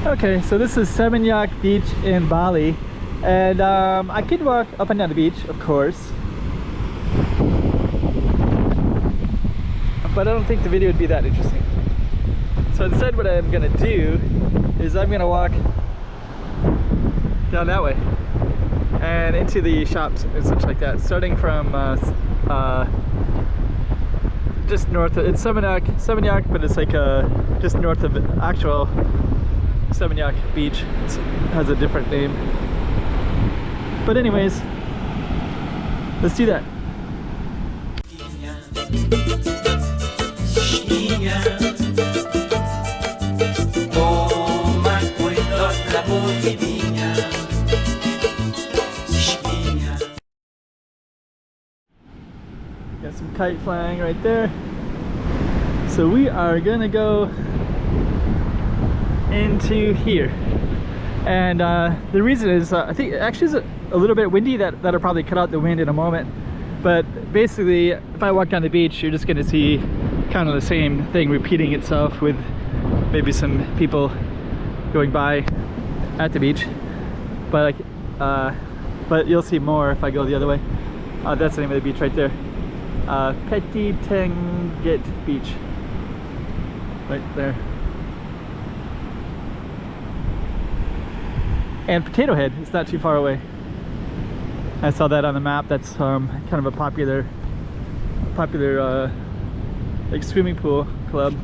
Okay, so this is SEMINYAK beach in Bali, and I could walk up and down the beach, of course, but I don't think the video would be that interesting. So instead what I'm gonna do is I'm gonna walk down that way and into the shops and such like that, starting from just north of, it's SEMINYAK, but it's like just north of actual SEMINYAK beach. It has a different name, but anyways, let's do that. Got some kite flying right there. So we are gonna go into here, and the reason is I think actually it's a little bit windy. That'll probably cut out the wind in a moment, but basically if I walk down the beach, you're just gonna see kind of the same thing repeating itself, with maybe some people going by at the beach, but but you'll see more if I go the other way. That's the name of the beach right there, Petit Tenggit Beach, right there. And Potato Head, it's not too far away. I saw that on the map. That's kind of a popular like swimming pool club.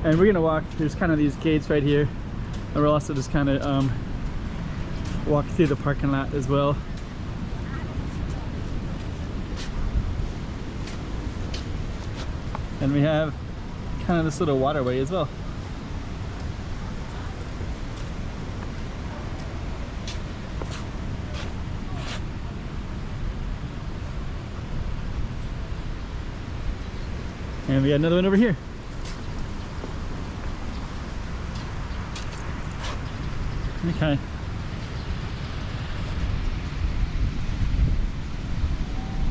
And we're gonna walk, there's kind of these gates right here, and we'll also just kind of walk through the parking lot as well. And we have kind of this little waterway as well. And we got another one over here. Okay.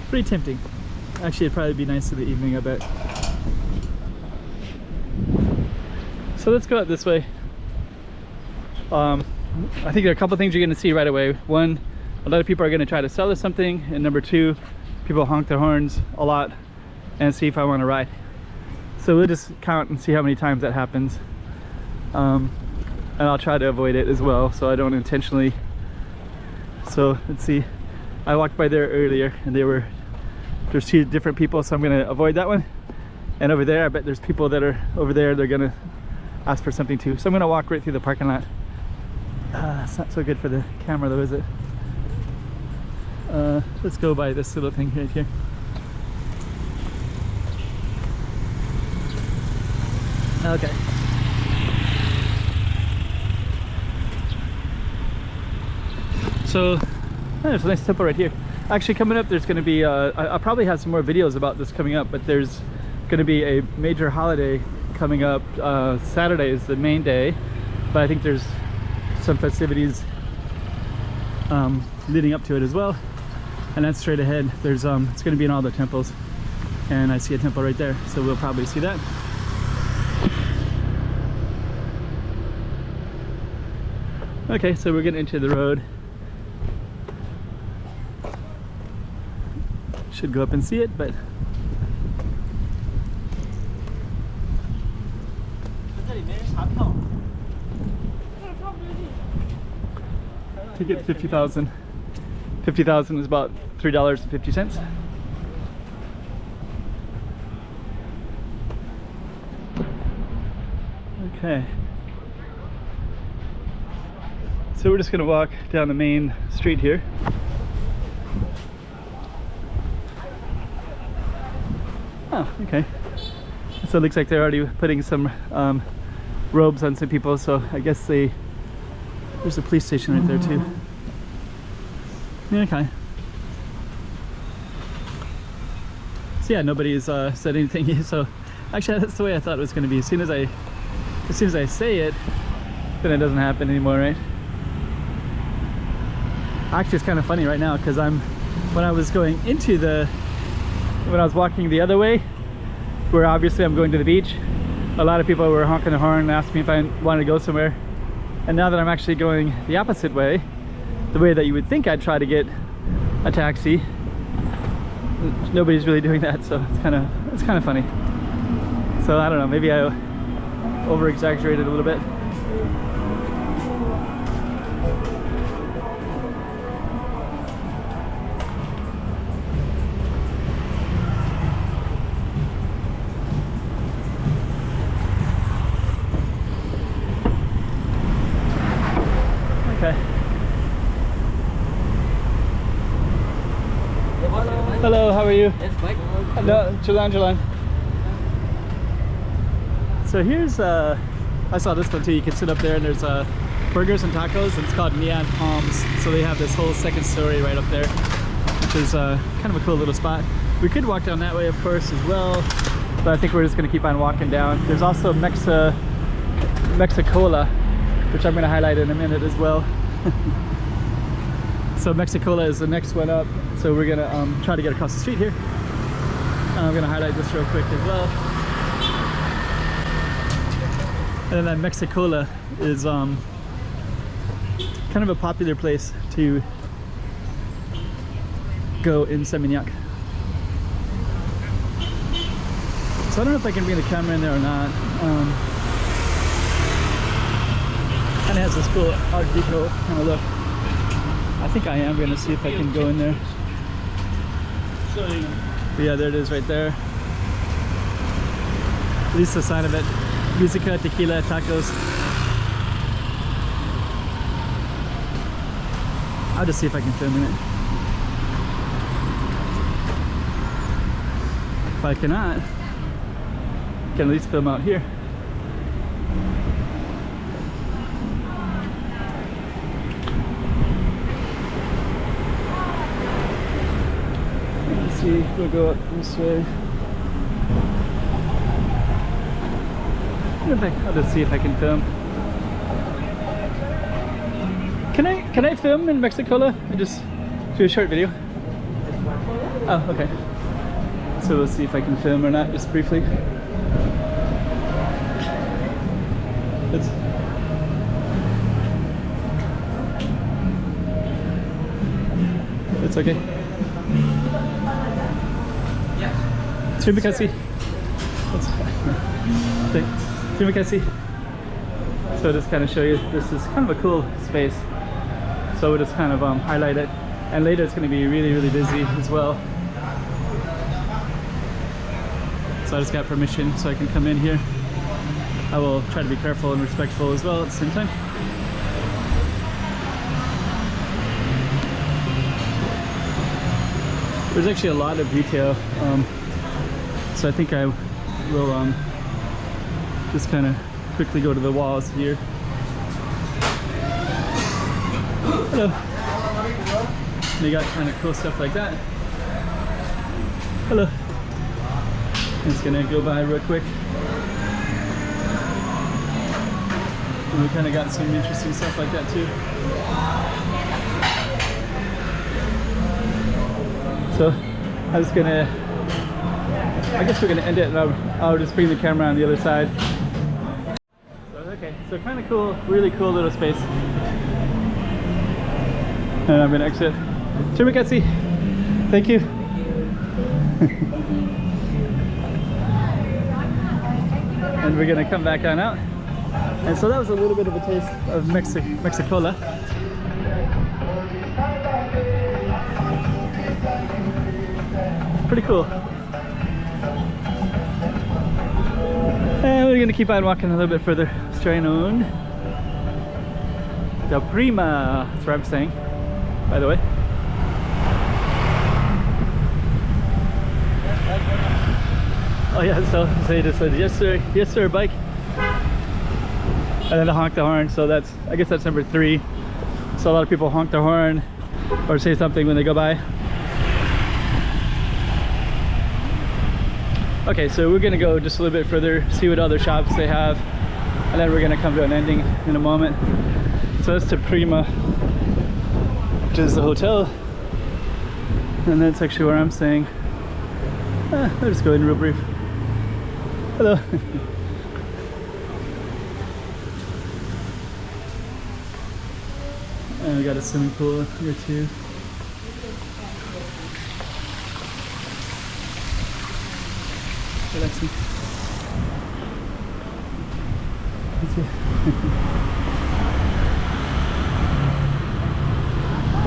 Pretty tempting. Actually, it'd probably be nice in the evening, I bet. So let's go out this way. I think there are a couple things you're going to see right away. One, a lot of people are going to try to sell us something, and number two, people honk their horns a lot and see if I want to ride. So we'll just count and see how many times that happens, and I'll try to avoid it as well, so I don't intentionally. So let's see, I walked by there earlier and there's two different people, so I'm going to avoid that one. And over there, I bet there's people that are over there, they're going to ask for something too. So I'm going to walk right through the parking lot. It's not so good for the camera though, is it? Let's go by this little thing right here. Okay. So there's a nice temple right here. Actually, coming up, there's going to be I'll probably have some more videos about this coming up, but there's going to be a major holiday coming up. Saturday is the main day, but I think there's some festivities leading up to it as well, and that's straight ahead. There's it's going to be in all the temples, and I see a temple right there, so we'll probably see that. Okay, so we're getting into the road. Should go up and see it, but ticket 50,000. 50,000 is about $3.50. Okay. So we're just going to walk down the main street here. Oh, okay. So it looks like they're already putting some robes on some people, so I guess there's a police station right there too. Yeah, okay. So yeah, nobody's said anything, so actually that's the way I thought it was going to be. As soon as I say it, then it doesn't happen anymore, right? Actually, it's kind of funny right now, because when I was walking the other way, where obviously I'm going to the beach, a lot of people were honking the horn and asked me if I wanted to go somewhere. And now that I'm actually going the opposite way, the way that you would think I'd try to get a taxi, nobody's really doing that, so it's kind of funny. So I don't know, maybe I over-exaggerated a little bit. Okay. Hello, how are you? No, Jalan. So here's, I saw this one too. You can sit up there and there's burgers and tacos, and it's called Neon Palms. So they have this whole second story right up there, which is kind of a cool little spot. We could walk down that way, of course, as well, but I think we're just going to keep on walking down. There's also Mexicola, which I'm going to highlight in a minute as well. So Mexicola is the next one up, so we're going to try to get across the street here. I'm going to highlight this real quick as well. And then Mexicola is kind of a popular place to go in SEMINYAK. So I don't know if I can bring the camera in there or not. Kind of has this cool Art Deco kind of look. I think I am going to see if I can go in there. But yeah, there it is right there. At least the sign of it. Musica, tequila, tacos. I'll just see if I can film in it. If I cannot, I can at least film out here. Let's see, we'll go up this way. I'll just see if I can film. Can I film in Mexicola and just do a short video? Oh, okay. So we'll see if I can film or not, just briefly. It's okay. Terima kasih. Terima kasih. So just kind of show you, this is kind of a cool space. So we'll just kind of highlight it. And later it's going to be really, really busy as well. So I just got permission so I can come in here. I will try to be careful and respectful as well at the same time. There's actually a lot of detail. So I think I will just kind of quickly go to the walls here. Hello. They got kind of cool stuff like that. Hello. I'm just gonna go by real quick. And we kind of got some interesting stuff like that too. So I was gonna, I guess we're gonna end it, and I'll just bring the camera on the other side. So, okay, so kind of cool, really cool little space. And I'm gonna exit. Terima kasih. Thank you. And we're gonna come back on out. And so that was a little bit of a taste of Mexicola. Pretty cool. And we're gonna keep on walking a little bit further. Straight on. Del Prima, that's what I'm saying, by the way. Oh yeah, so they just said yes sir bike. And then to honk the horn, so that's, I guess that's number 3. So a lot of people honk the horn or say something when they go by. Okay, so we're gonna go just a little bit further, see what other shops they have, and then we're gonna come to an ending in a moment. So that's the Prima, which is the hotel, and that's actually where I'm staying. I'll just go in real brief. Hello. And we got a swimming pool here too. Relaxing.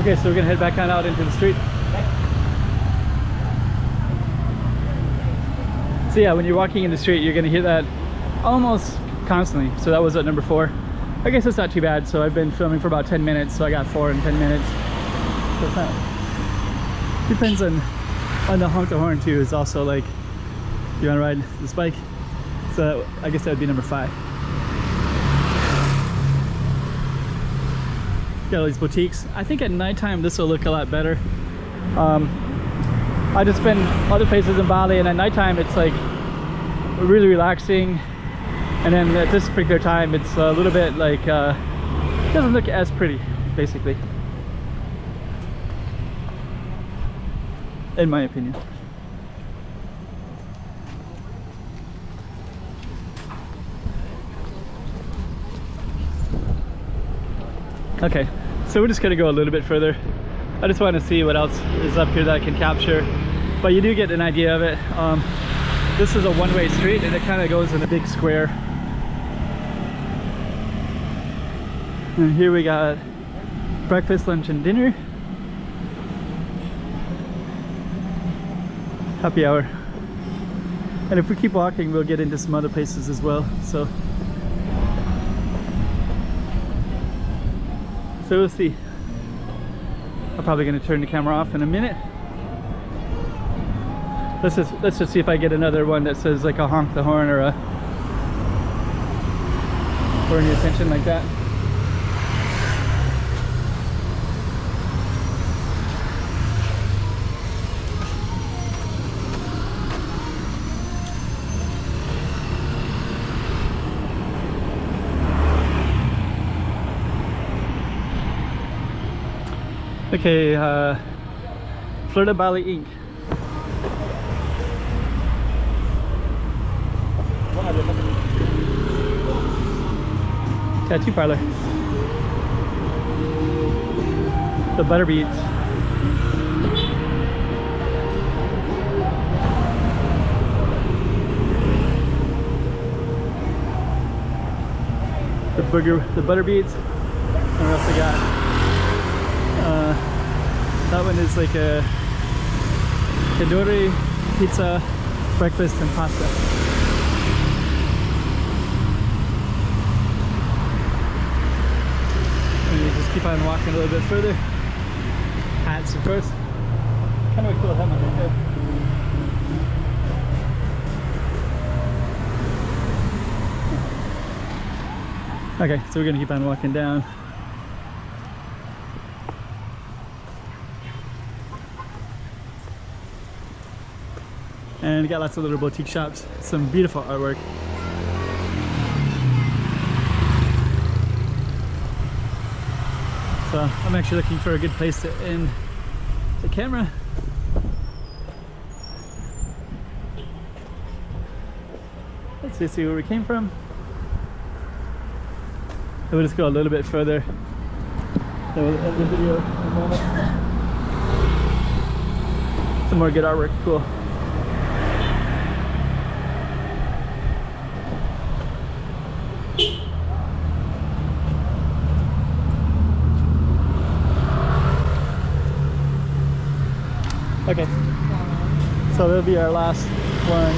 Okay, so we're gonna head back on out into the street. So yeah, when you're walking in the street, you're gonna hear that almost constantly. So that was at number 4. I guess it's not too bad. So I've been filming for about 10 minutes, so I got 4 in 10 minutes. So it's not, depends on the honk the horn too. Is also like, you wanna ride this bike? So I guess that would be number 5. Got all these boutiques. I think at nighttime this will look a lot better. I just been other places in Bali, and at nighttime it's like really relaxing, and then at this particular time it's a little bit like it doesn't look as pretty, basically, in my opinion. Okay, so we're just gonna go a little bit further. I just want to see what else is up here that I can capture, but you do get an idea of it. This is a one-way street, and it kind of goes in a big square. And here we got breakfast, lunch, and dinner. Happy hour. And if we keep walking, we'll get into some other places as well. So we'll see. I'm probably going to turn the camera off in a minute. Let's just see if I get another one that says like a honk the horn or any attention like that. Okay, Florida Bali Inc. Tattoo parlor. The butter beads. The butter beads. And what else I got? That one is like a tandoori pizza, breakfast, and pasta. And you just keep on walking a little bit further. Hats, of course. Kind of a cool helmet right there. Okay, so we're gonna keep on walking down. And we got lots of little boutique shops, some beautiful artwork. So I'm actually looking for a good place to end the camera. Let's see where we came from. So we'll just go a little bit further. Then we'll end the video in a moment. Some more good artwork, cool. Okay, so that'll be our last one.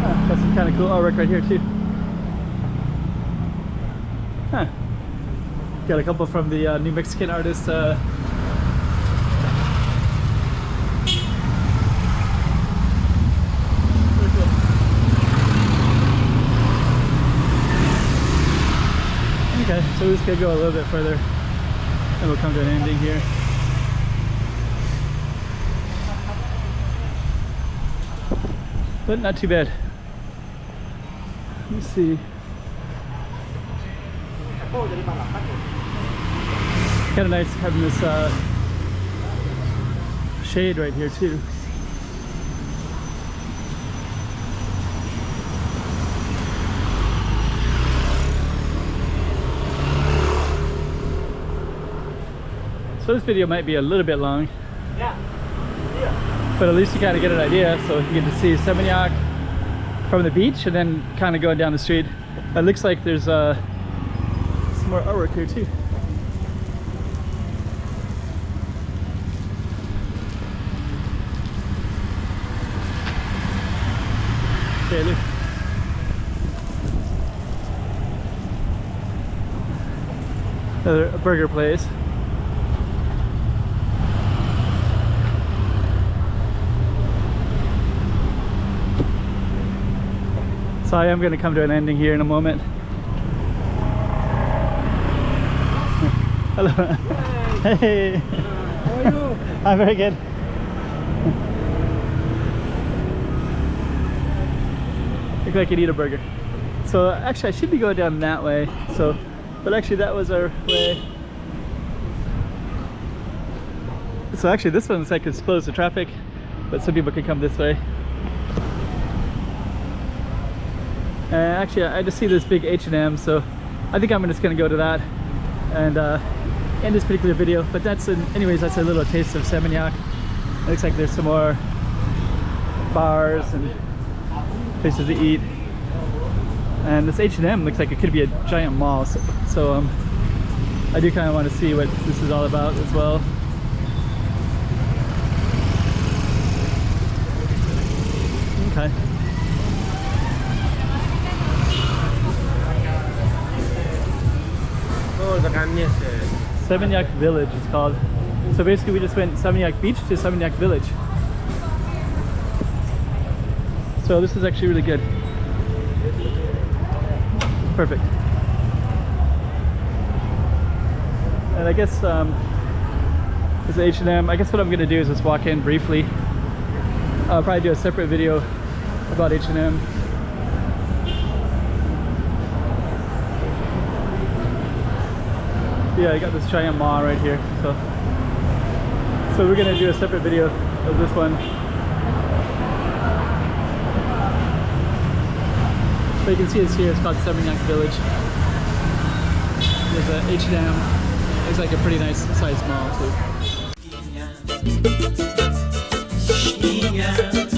Oh, got some kind of cool artwork right here too. Huh. Got a couple from the new Mexican artist. Very cool. Okay, so we're just gonna go a little bit further, and we'll come to an ending here. But not too bad. Let me see. Kind of nice having this shade right here too. So this video might be a little bit long, but at least you kind of get an idea. So you get to see Seminyak from the beach and then kind of going down the street. It looks like there's some more artwork here too. Okay, look. Another burger place. So I am going to come to an ending here in a moment. Hello. Hey. How are you? I'm very good. Look like you need a burger. So actually I should be going down that way. But actually that was our way. So actually this one looks like it's closed to traffic, but some people can come this way. Actually I just see this big H&M, so I think I'm just gonna go to that and end this particular video. But anyways, that's a little taste of Seminyak. It looks like there's some more bars and places to eat. And this H&M looks like it could be a giant mall, so I do kind of want to see what this is all about as well. Okay. Seminyak Village is called. So basically we just went Seminyak Beach to Seminyak Village. So this is actually really good. Perfect. And I guess this H&M, I guess what I'm gonna do is just walk in briefly. I'll probably do a separate video about H&M. Yeah, I got this giant mall right here, so we're gonna do a separate video of this one. But you can see this here, it's called Seminyak Village. There's a H&M. It's like a pretty nice sized mall too.